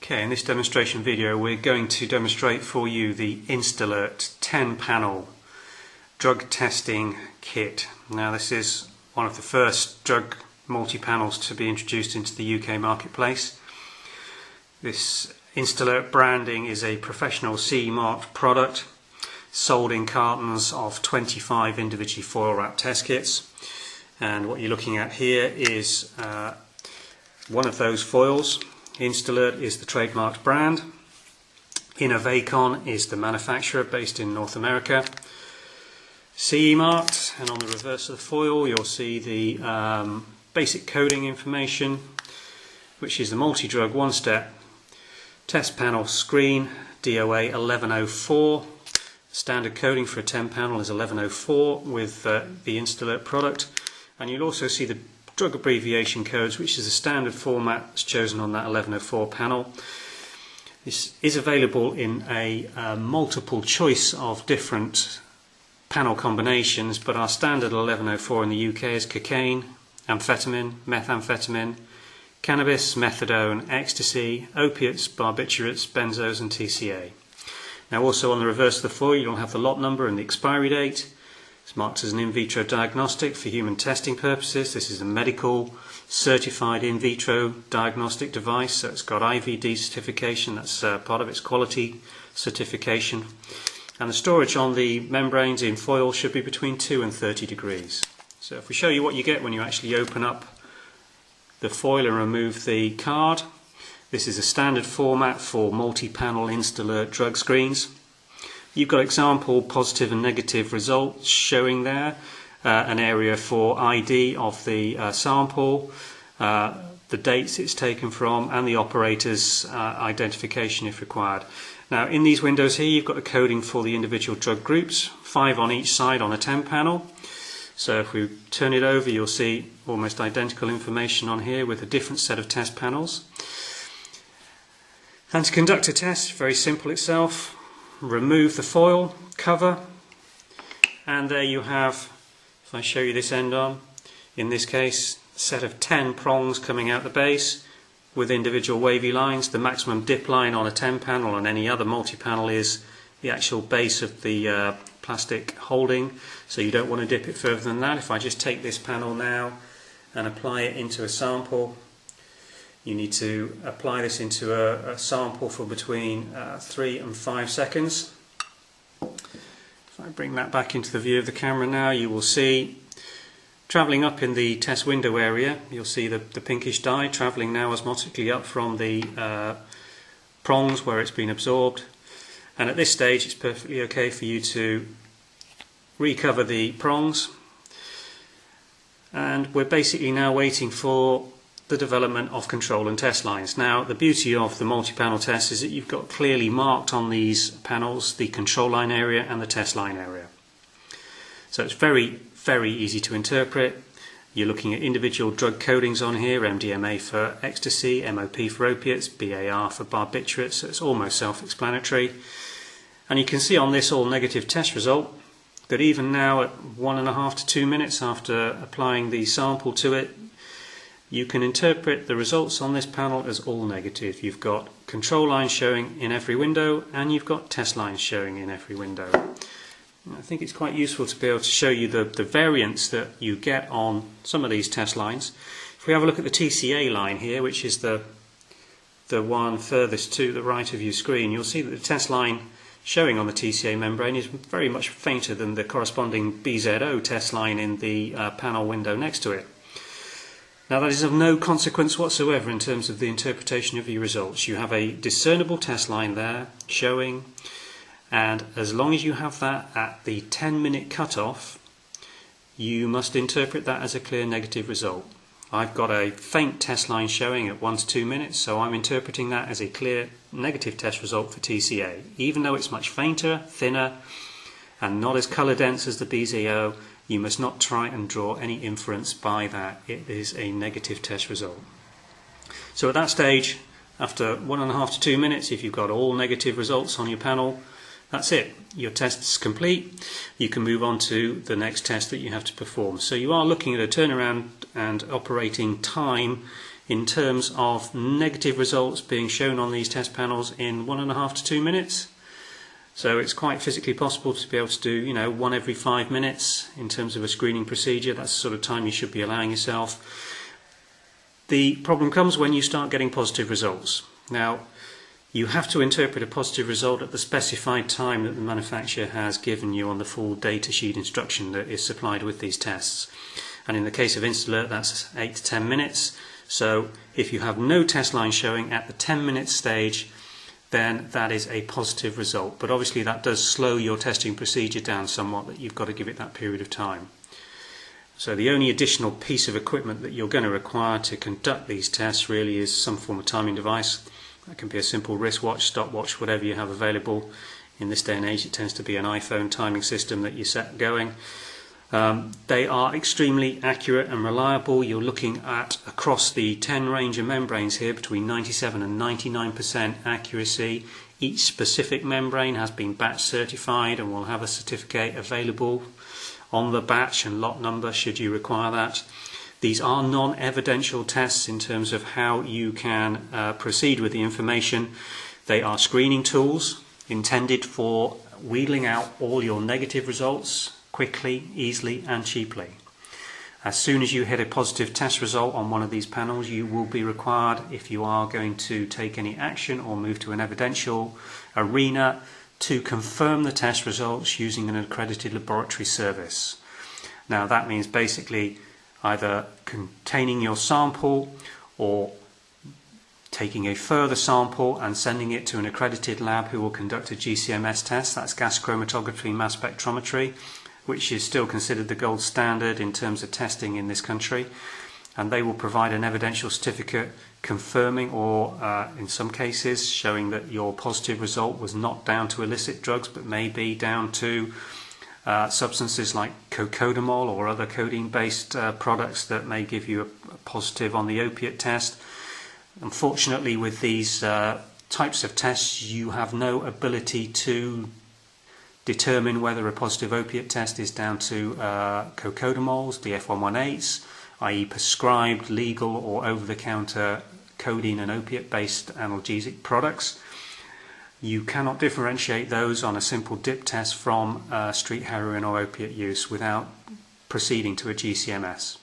Okay, in this demonstration video we're going to demonstrate for you the InstAlert 10-panel drug testing kit. Now this is one of the first drug multi-panels to be introduced into the UK marketplace. This InstAlert branding is a professional CE-marked product sold in cartons of 25 individually foil wrapped test kits, and what you're looking at here is one of those foils. InstAlert is the trademarked brand. Innovacon is the manufacturer based in North America. CE marked, and on the reverse of the foil you'll see the basic coding information, which is the multi-drug one-step test panel screen, DOA-1104. Standard coding for a 10 panel is 1104 with the InstAlert product, and you'll also see the drug abbreviation codes, which is the standard format that's chosen on that 1104 panel. This is available in a multiple choice of different panel combinations, but our standard 1104 in the UK is cocaine, amphetamine, methamphetamine, cannabis, methadone, ecstasy, opiates, barbiturates, benzos and TCA. Now also on the reverse of the foil you'll have the lot number and the expiry date. It's marked as an in vitro diagnostic for human testing purposes. This is a medical certified in vitro diagnostic device, so it's got IVD certification, that's part of its quality certification. And the storage on the membranes in foil should be between 2 and 30 degrees. So if we show you what you get when you actually open up the foil and remove the card, this is a standard format for multi-panel InstAlert drug screens. You've got example positive and negative results showing there, an area for ID of the sample, the dates it's taken from, and the operator's identification if required. Now in these windows here you've got the coding for the individual drug groups, 5 on each side on a 10 panel. So if we turn it over you'll see almost identical information on here with a different set of test panels. And to conduct a test, very simple itself. Remove the foil cover, and there you have, if I show you this end on, in this case a set of 10 prongs coming out the base with individual wavy lines. The maximum dip line on a 10 panel and any other multi-panel is the actual base of the plastic holding, so you don't want to dip it further than that. If I just take this panel now and apply it into a sample, you need to apply this into a sample for between 3 and 5 seconds. If I bring that back into the view of the camera now, you will see travelling up in the test window area, you'll see the pinkish dye travelling now osmotically up from the prongs where it's been absorbed. And at this stage it's perfectly okay for you to recover the prongs, and we're basically now waiting for the development of control and test lines. Now the beauty of the multi-panel test is that you've got clearly marked on these panels the control line area and the test line area. So it's very easy to interpret. You're looking at individual drug codings on here, MDMA for ecstasy, MOP for opiates, BAR for barbiturates, so it's almost self-explanatory. And you can see on this all negative test result that even now at 1.5 to 2 minutes after applying the sample to it, you can interpret the results on this panel as all negative. You've got control lines showing in every window and you've got test lines showing in every window. And I think it's quite useful to be able to show you the variance that you get on some of these test lines. If we have a look at the TCA line here, which is the one furthest to the right of your screen, you'll see that the test line showing on the TCA membrane is very much fainter than the corresponding BZO test line in the panel window next to it. Now that is of no consequence whatsoever in terms of the interpretation of your results. You have a discernible test line there showing, and as long as you have that at the 10-minute cutoff, you must interpret that as a clear negative result. I've got a faint test line showing at 1 to 2 minutes, so I'm interpreting that as a clear negative test result for TCA. Even though it's much fainter, thinner, and not as colour dense as the BZO, you must not try and draw any inference by that. It is a negative test result. So at that stage, after 1.5 to 2 minutes, if you've got all negative results on your panel, that's it. Your test's complete. You can move on to the next test that you have to perform. So you are looking at a turnaround and operating time in terms of negative results being shown on these test panels in 1.5 to 2 minutes. So it's quite physically possible to be able to do, one every 5 minutes in terms of a screening procedure. That's the sort of time you should be allowing yourself. The problem comes when you start getting positive results. Now, you have to interpret a positive result at the specified time that the manufacturer has given you on the full data sheet instruction that is supplied with these tests. And in the case of InstAlert, that's 8 to 10 minutes. So if you have no test line showing at the 10-minute stage, then that is a positive result. But obviously that does slow your testing procedure down somewhat, that you've got to give it that period of time. So the only additional piece of equipment that you're going to require to conduct these tests really is some form of timing device. That can be a simple wristwatch, stopwatch, whatever you have available. In this day and age it tends to be an iPhone timing system that you set going. They are extremely accurate and reliable. You're looking at, across the 10 range of membranes here, between 97 and 99% accuracy. Each specific membrane has been batch certified and will have a certificate available on the batch and lot number should you require that. These are non-evidential tests in terms of how you can proceed with the information. They are screening tools intended for wheedling out all your negative results quickly, easily and cheaply. As soon as you hit a positive test result on one of these panels, you will be required, if you are going to take any action or move to an evidential arena, to confirm the test results using an accredited laboratory service. Now that means basically either containing your sample or taking a further sample and sending it to an accredited lab who will conduct a GCMS test, that's gas chromatography mass spectrometry, which is still considered the gold standard in terms of testing in this country, and they will provide an evidential certificate confirming or in some cases showing that your positive result was not down to illicit drugs but may be down to substances like cocodamol or other codeine based products that may give you a positive on the opiate test. Unfortunately, with these types of tests you have no ability to determine whether a positive opiate test is down to cocodamols, DF118s, i.e. prescribed, legal or over-the-counter codeine and opiate-based analgesic products. You cannot differentiate those on a simple dip test from street heroin or opiate use without proceeding to a GCMS.